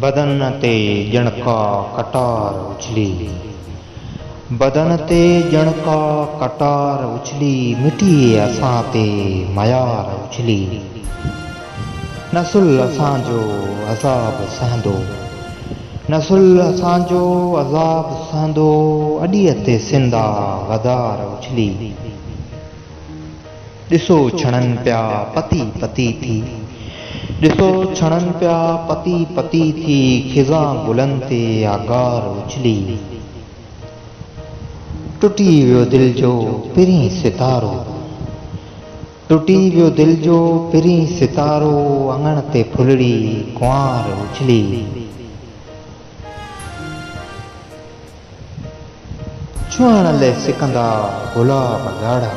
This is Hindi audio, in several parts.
बदन ते जणका कटार उछली, बदन ते जणका कटार उछली, मिटी असां ते मयार उछली। नसुल असांजो अज़ाब सहंदो, नसुल असांजो अज़ाब सहंदो, अॾीअ ते सिंधा वधार उछली। ॾिसो छणनि पिया पती पती थी, ॾिसो छणनि पिया पती पती थी, खिज़ां गुलनि ते आगार उछली। टुटी वियो दिलि जो पिरीं सितारो, टुटी वियो दिलि जो पिरीं सितारो, अङण ते फुलड़ी कुंवार उछली। छुहण लाइ सिकंदा गुलाब ॻाढ़ा,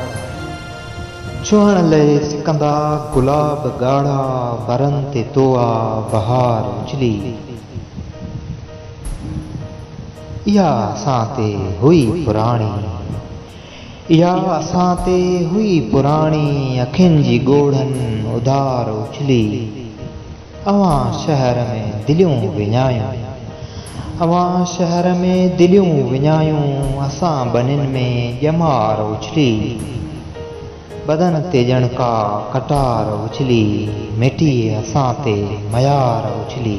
छुहण लाइ सिकंदा गुलाब ॻाढ़ा, बरनि ते तोआ बहार उछली। इहा असां ते हुई पुराणी, इहा असां ते हुई पुराणी, अखियुनि जी ॻोढ़नि उधार उछली। अवां शहर में दिलियूं विञायूं, अवां शहर में दिलियूं विञायूं, असां बनियुनि में ॼमार उछली। बदन ते जणका कटार उछली, मिटी असां ते मयार उछली।